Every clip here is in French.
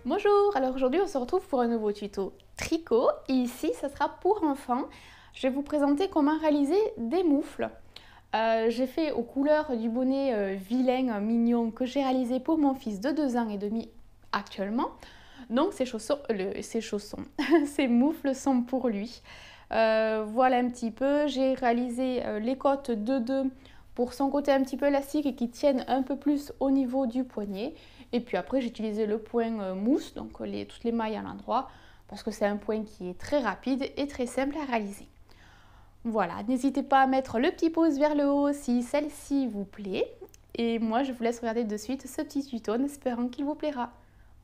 Bonjour, alors aujourd'hui on se retrouve pour un nouveau tuto tricot et ici ça sera pour enfants. Je vais vous présenter comment réaliser des moufles. J'ai fait aux couleurs du bonnet vilain mignon que j'ai réalisé pour mon fils de 2 ans et demi actuellement. Donc ces ces moufles sont pour lui. Voilà un petit peu, j'ai réalisé les côtes de 2 pour son côté un petit peu élastique et qui tiennent un peu plus au niveau du poignet. Et puis après j'ai utilisé le point mousse, donc toutes les mailles à l'endroit, parce que c'est un point qui est très rapide et très simple à réaliser. Voilà, n'hésitez pas à mettre le petit pouce vers le haut si celle-ci vous plaît. Et moi je vous laisse regarder de suite ce petit tuto en espérant qu'il vous plaira.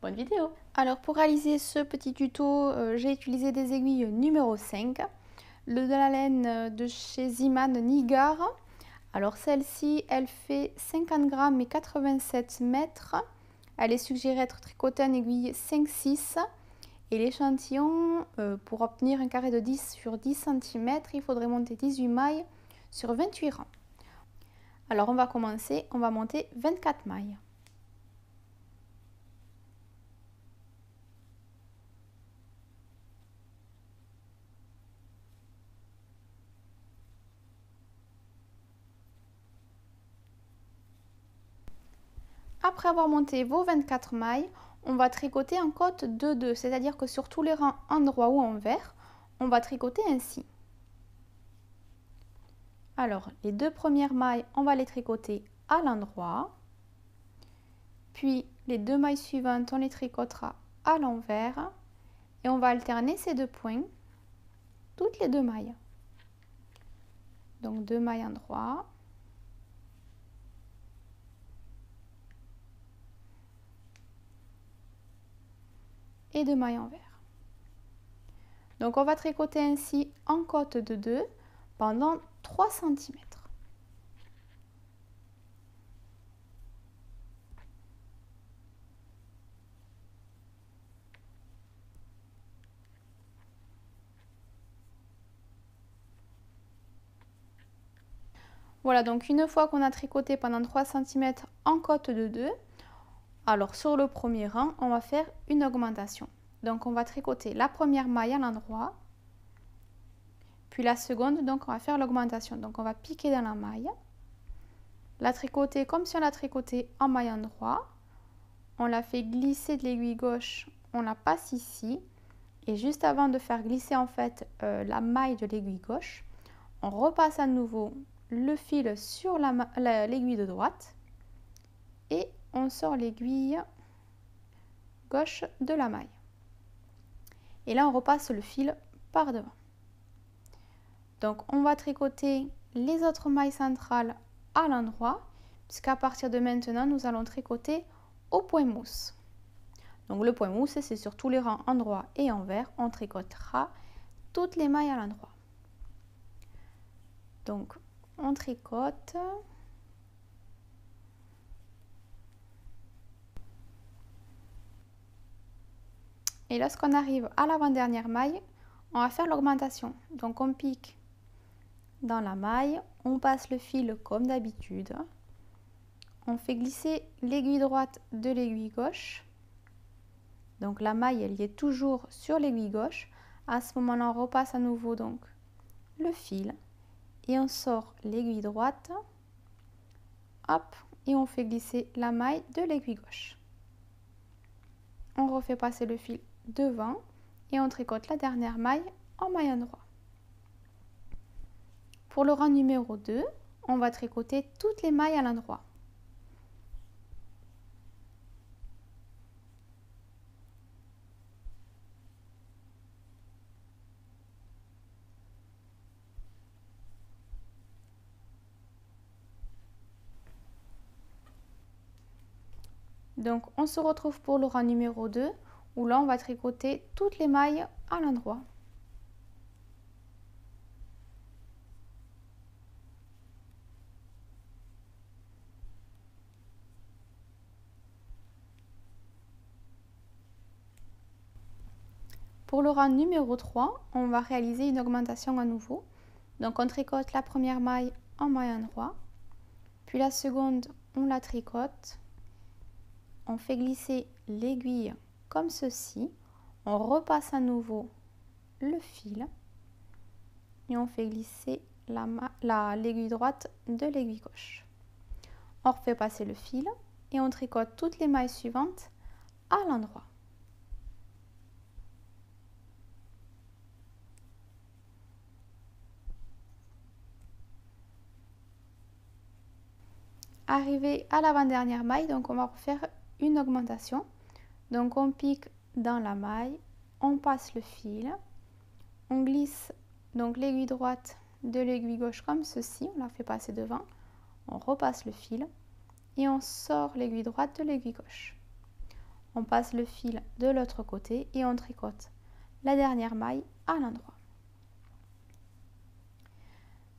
Bonne vidéo! Alors pour réaliser ce petit tuto, j'ai utilisé des aiguilles numéro 5, de la laine de chez Ziman Nigar. Alors celle-ci, elle fait 50 grammes et 87 mètres. Elle est suggérée être tricotée en aiguille 5-6. Et l'échantillon, pour obtenir un carré de 10 sur 10 cm, il faudrait monter 18 mailles sur 28 rangs. Alors on va commencer, on va monter 24 mailles. Après avoir monté vos 24 mailles, on va tricoter en côte de 2, c'est-à-dire que sur tous les rangs endroit ou envers, on va tricoter ainsi. Alors, les 2 premières mailles, on va les tricoter à l'endroit. Puis, les 2 mailles suivantes, on les tricotera à l'envers. Et on va alterner ces 2 points, toutes les 2 mailles. Donc, 2 mailles endroit. Et 2 mailles envers. Donc on va tricoter ainsi en côte de 2 pendant 3 cm. Voilà, donc une fois qu'on a tricoté pendant 3 cm en côte de 2, alors sur le premier rang, on va faire une augmentation. Donc on va tricoter la première maille à l'endroit, puis la seconde, donc on va faire l'augmentation. Donc on va piquer dans la maille, la tricoter comme si on la tricotait en maille endroit. On la fait glisser de l'aiguille gauche, on la passe ici. Et juste avant de faire glisser en fait la maille de l'aiguille gauche, on repasse à nouveau le fil sur l'aiguille de droite et on sort l'aiguille gauche de la maille. Et là, on repasse le fil par devant. Donc, on va tricoter les autres mailles centrales à l'endroit, puisqu'à partir de maintenant, nous allons tricoter au point mousse. Donc, le point mousse, c'est sur tous les rangs endroit et envers. On tricotera toutes les mailles à l'endroit. Donc, on tricote. Et lorsqu'on arrive à l'avant-dernière maille, on va faire l'augmentation. Donc on pique dans la maille, on passe le fil comme d'habitude. On fait glisser l'aiguille droite de l'aiguille gauche. Donc la maille, elle y est toujours sur l'aiguille gauche. À ce moment-là, on repasse à nouveau donc le fil et on sort l'aiguille droite. Hop, et on fait glisser la maille de l'aiguille gauche. On refait passer le fil devant et on tricote la dernière maille en maille endroit. Pour le rang numéro 2, on va tricoter toutes les mailles à l'endroit. Donc on se retrouve pour le rang numéro 2 où là on va tricoter toutes les mailles à l'endroit. Pour le rang numéro 3, on va réaliser une augmentation à nouveau. Donc on tricote la première maille en maille endroit, puis la seconde on la tricote, on fait glisser l'aiguille comme ceci. On repasse à nouveau le fil et on fait glisser l'aiguille droite de l'aiguille gauche. On refait passer le fil et on tricote toutes les mailles suivantes à l'endroit. Arrivé à l'avant-dernière maille, donc on va refaire une augmentation. Donc on pique dans la maille, on passe le fil, on glisse donc l'aiguille droite de l'aiguille gauche comme ceci, on la fait passer devant, on repasse le fil et on sort l'aiguille droite de l'aiguille gauche. On passe le fil de l'autre côté et on tricote la dernière maille à l'endroit.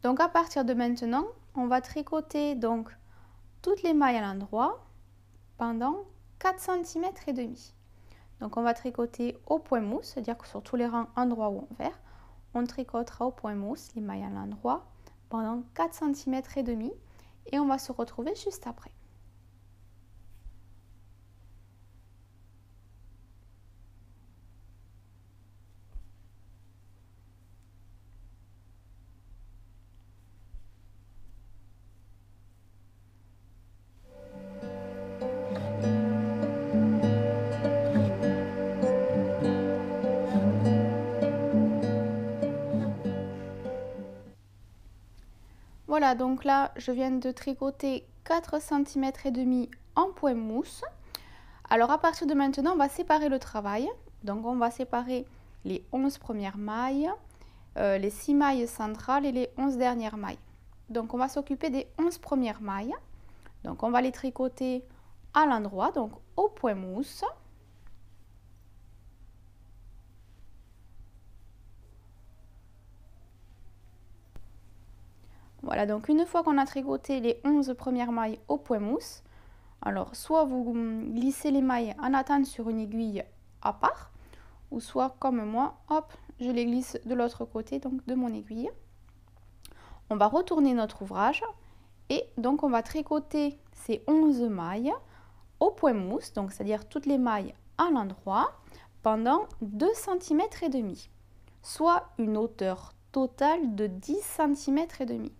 Donc à partir de maintenant, on va tricoter donc toutes les mailles à l'endroit pendant 4 cm et demi. Donc on va tricoter au point mousse, c'est-à-dire que sur tous les rangs endroit ou envers, on tricotera au point mousse les mailles à l'endroit pendant 4 cm et demi et on va se retrouver juste après. Voilà, donc là, je viens de tricoter 4 cm et demi en point mousse. Alors à partir de maintenant, on va séparer le travail. Donc on va séparer les 11 premières mailles, les 6 mailles centrales et les 11 dernières mailles. Donc on va s'occuper des 11 premières mailles. Donc on va les tricoter à l'endroit, donc au point mousse. Voilà, donc une fois qu'on a tricoté les 11 premières mailles au point mousse, alors soit vous glissez les mailles en attente sur une aiguille à part, ou soit comme moi, hop, je les glisse de l'autre côté donc de mon aiguille. On va retourner notre ouvrage et donc on va tricoter ces 11 mailles au point mousse, donc c'est-à-dire toutes les mailles à l'endroit pendant 2 cm et demi, soit une hauteur totale de 10 cm et demi.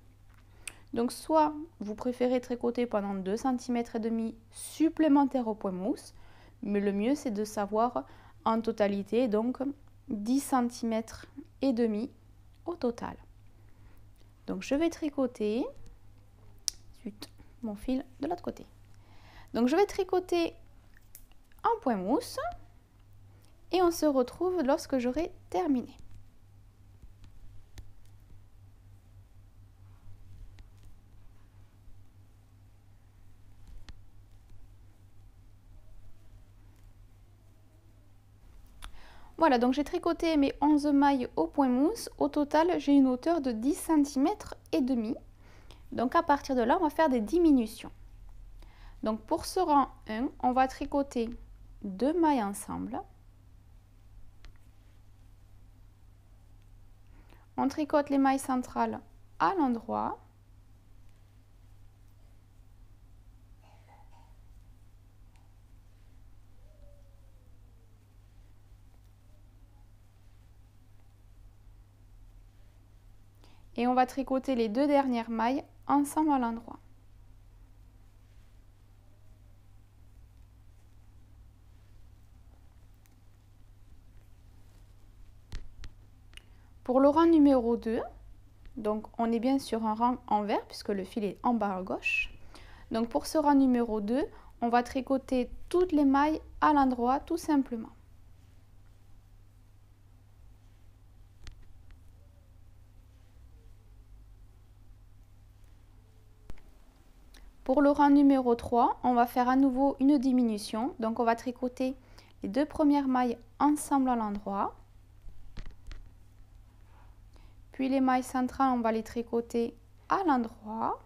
Donc soit vous préférez tricoter pendant 2 cm et demi supplémentaires au point mousse, mais le mieux c'est de savoir en totalité donc 10 cm et demi au total. Donc je vais tricoter mon fil de l'autre côté. Donc je vais tricoter un point mousse et on se retrouve lorsque j'aurai terminé. Voilà, donc j'ai tricoté mes 11 mailles au point mousse. Au total, j'ai une hauteur de 10 cm et demi. Donc à partir de là, on va faire des diminutions. Donc pour ce rang 1, on va tricoter 2 mailles ensemble. On tricote les mailles centrales à l'endroit. Et on va tricoter les 2 dernières mailles ensemble à l'endroit. Pour le rang numéro 2, donc on est bien sur un rang envers puisque le fil est en bas à gauche. Donc pour ce rang numéro 2, on va tricoter toutes les mailles à l'endroit tout simplement. Pour le rang numéro 3, on va faire à nouveau une diminution. Donc on va tricoter les 2 premières mailles ensemble à l'endroit. Puis les mailles centrales, on va les tricoter à l'endroit.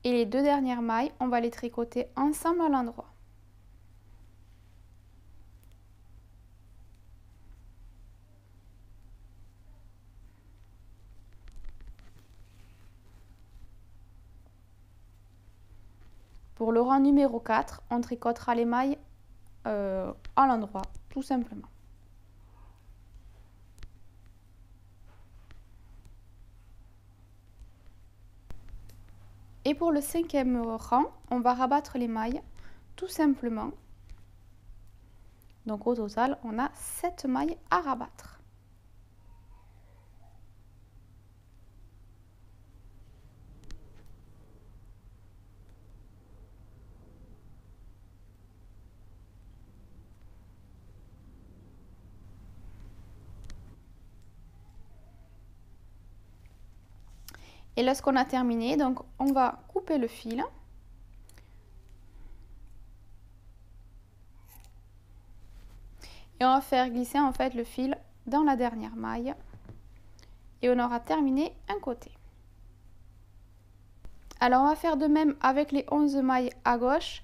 Et les 2 dernières mailles, on va les tricoter ensemble à l'endroit. Pour le rang numéro 4, on tricotera les mailles à l'endroit, tout simplement. Et pour le 5e rang, on va rabattre les mailles tout simplement. Donc au total, on a 7 mailles à rabattre. Et lorsqu'on a terminé, donc on va couper le fil. Et on va faire glisser en fait le fil dans la dernière maille. Et on aura terminé un côté. Alors on va faire de même avec les 11 mailles à gauche.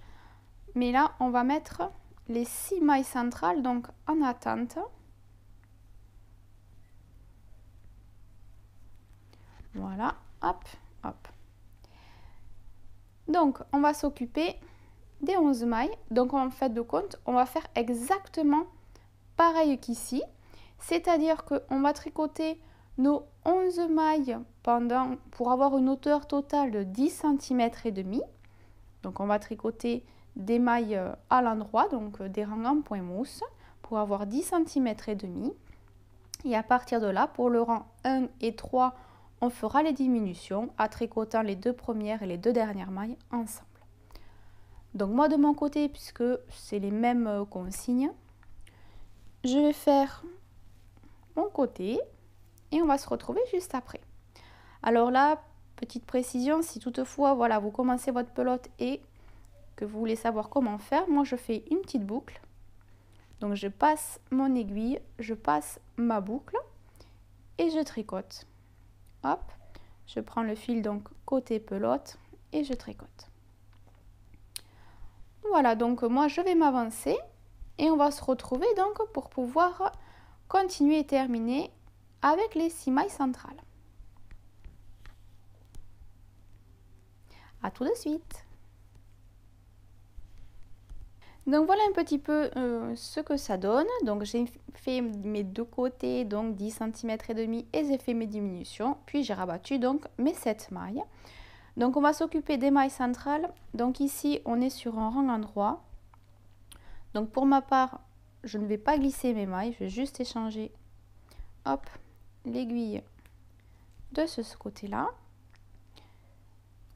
Mais là, on va mettre les 6 mailles centrales, donc en attente. Voilà, hop, hop. Donc, on va s'occuper des 11 mailles. Donc, en fait de compte, on va faire exactement pareil qu'ici. C'est-à-dire qu'on va tricoter nos 11 mailles pour avoir une hauteur totale de 10 cm et demi. Donc, on va tricoter des mailles à l'endroit, donc des rangs en point mousse, pour avoir 10 cm et demi. Et à partir de là, pour le rang 1 et 3, on fera les diminutions en tricotant les 2 premières et les 2 dernières mailles ensemble. Donc moi de mon côté, puisque c'est les mêmes consignes, je vais faire mon côté et on va se retrouver juste après. Alors là, petite précision, si toutefois voilà, vous commencez votre pelote et que vous voulez savoir comment faire, moi je fais une petite boucle. Donc je passe mon aiguille, je passe ma boucle et je tricote. Hop, je prends le fil donc côté pelote et je tricote. Voilà, donc moi je vais m'avancer et on va se retrouver donc pour pouvoir continuer et terminer avec les 6 mailles centrales. À tout de suite. Donc voilà un petit peu ce que ça donne. Donc j'ai fait mes deux côtés, donc 10 cm et demi, et j'ai fait mes diminutions. Puis j'ai rabattu donc mes 7 mailles. Donc on va s'occuper des mailles centrales. Donc ici on est sur un rang endroit. Donc pour ma part, je ne vais pas glisser mes mailles, je vais juste échanger, hop, l'aiguille de ce côté-là,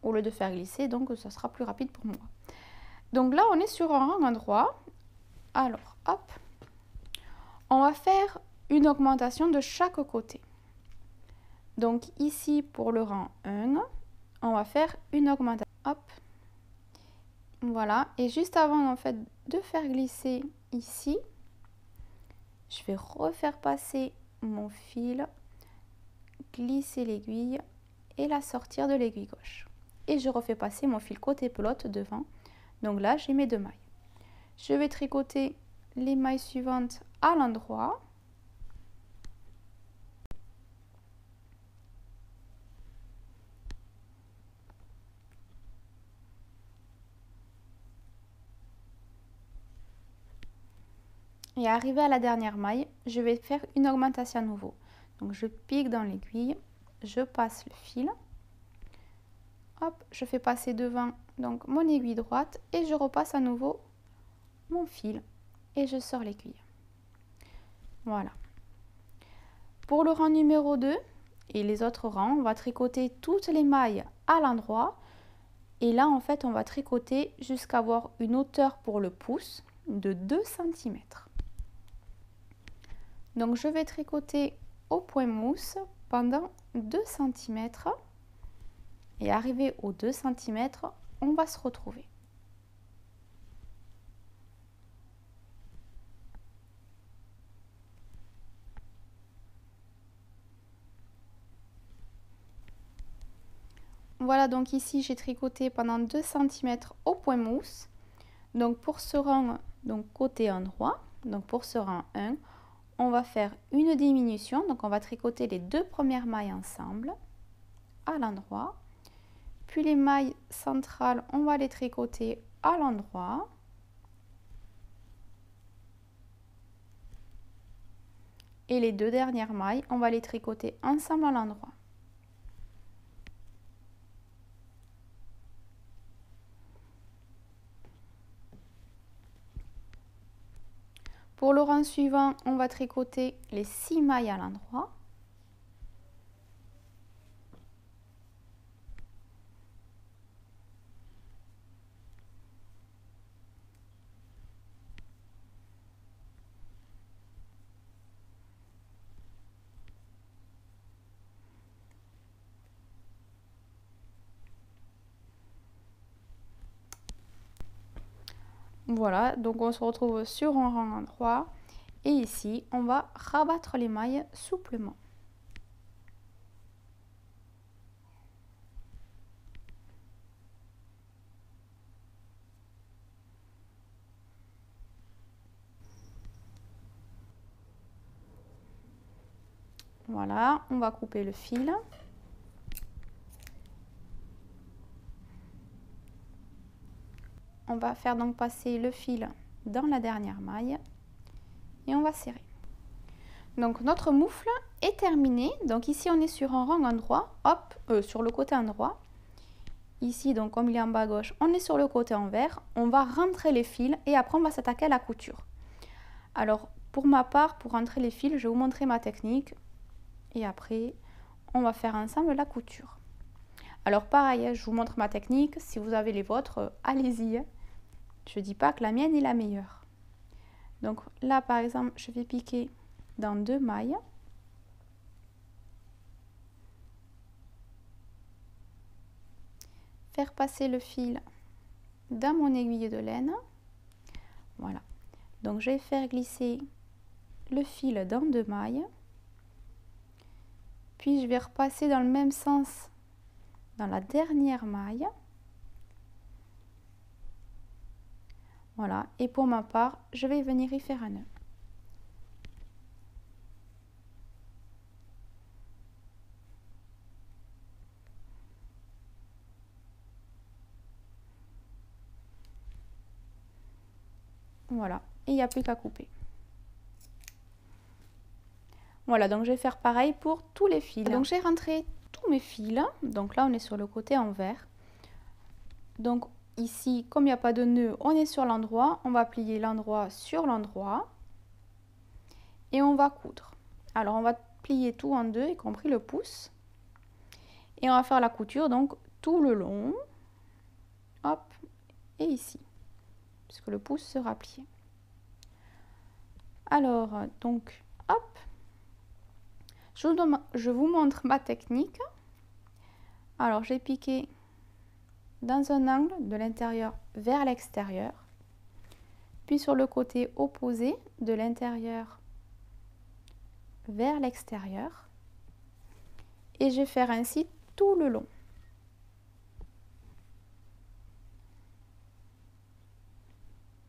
au lieu de faire glisser, donc ça sera plus rapide pour moi. Donc là, on est sur un rang endroit. Alors, hop, on va faire une augmentation de chaque côté. Donc ici, pour le rang 1, on va faire une augmentation. Hop, voilà. Et juste avant, en fait, de faire glisser ici, je vais refaire passer mon fil, glisser l'aiguille et la sortir de l'aiguille gauche. Et je refais passer mon fil côté pelote devant. Donc là, j'ai mes 2 mailles. Je vais tricoter les mailles suivantes à l'endroit. Et arrivé à la dernière maille, je vais faire une augmentation à nouveau. Donc je pique dans l'aiguille, je passe le fil. Hop, je fais passer devant donc mon aiguille droite et je repasse à nouveau mon fil et je sors l'aiguille. Voilà. Pour le rang numéro 2 et les autres rangs, on va tricoter toutes les mailles à l'endroit. Et là, en fait, on va tricoter jusqu'à avoir une hauteur pour le pouce de 2 cm. Donc, je vais tricoter au point mousse pendant 2 cm. Et arrivé aux 2 cm, on va se retrouver. Voilà, donc ici j'ai tricoté pendant 2 cm au point mousse. Donc pour ce rang, donc côté endroit, donc pour ce rang 1, on va faire une diminution. Donc on va tricoter les 2 premières mailles ensemble à l'endroit. Puis les mailles centrales, on va les tricoter à l'endroit. Et les 2 dernières mailles, on va les tricoter ensemble à l'endroit. Pour le rang suivant, on va tricoter les 6 mailles à l'endroit. Voilà, donc on se retrouve sur un rang endroit et ici on va rabattre les mailles souplement. Voilà, on va couper le fil. On va faire donc passer le fil dans la dernière maille et on va serrer. Donc notre moufle est terminé. Donc ici on est sur un rang endroit, hop, sur le côté endroit. Ici donc comme il est en bas à gauche, on est sur le côté envers. On va rentrer les fils et après on va s'attaquer à la couture. Alors pour ma part, pour rentrer les fils, je vais vous montrer ma technique et après on va faire ensemble la couture. Alors pareil, je vous montre ma technique. Si vous avez les vôtres, allez-y. Je ne dis pas que la mienne est la meilleure. Donc là, par exemple, je vais piquer dans 2 mailles. Faire passer le fil dans mon aiguille de laine. Voilà. Donc je vais faire glisser le fil dans 2 mailles. Puis je vais repasser dans le même sens dans la dernière maille. Voilà, et pour ma part, je vais venir y faire un nœud. Voilà, et il n'y a plus qu'à couper. Voilà, donc je vais faire pareil pour tous les fils. Donc j'ai rentré tous mes fils. Donc là, on est sur le côté envers. Donc ici, comme il n'y a pas de nœud, on est sur l'endroit. On va plier l'endroit sur l'endroit. Et on va coudre. Alors, on va plier tout en deux, y compris le pouce. Et on va faire la couture, donc, tout le long. Hop, et ici. Puisque le pouce sera plié. Alors, donc, hop. Je vous montre ma technique. Alors, j'ai piqué dans un angle de l'intérieur vers l'extérieur, puis sur le côté opposé de l'intérieur vers l'extérieur, et je vais faire ainsi tout le long.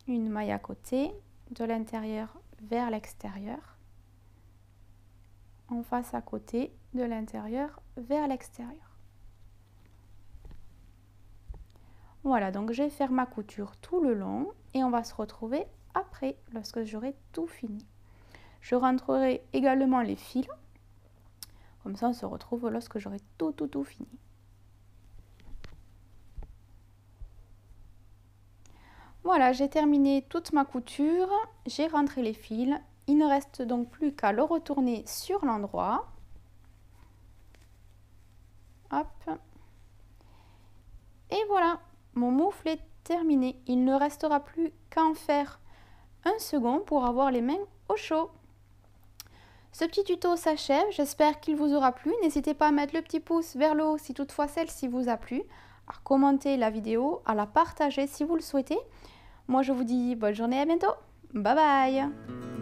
Une maille à côté, de l'intérieur vers l'extérieur, en face à côté, de l'intérieur vers l'extérieur. Voilà, donc je vais faire ma couture tout le long et on va se retrouver après, lorsque j'aurai tout fini. Je rentrerai également les fils, comme ça on se retrouve lorsque j'aurai tout fini. Voilà, j'ai terminé toute ma couture, j'ai rentré les fils, il ne reste donc plus qu'à le retourner sur l'endroit. Hop. Et voilà. Mon moufle est terminé. Il ne restera plus qu'à en faire un second pour avoir les mains au chaud. Ce petit tuto s'achève. J'espère qu'il vous aura plu. N'hésitez pas à mettre le petit pouce vers le haut si toutefois celle-ci vous a plu. À commenter la vidéo, à la partager si vous le souhaitez. Moi, je vous dis bonne journée, à bientôt. Bye bye.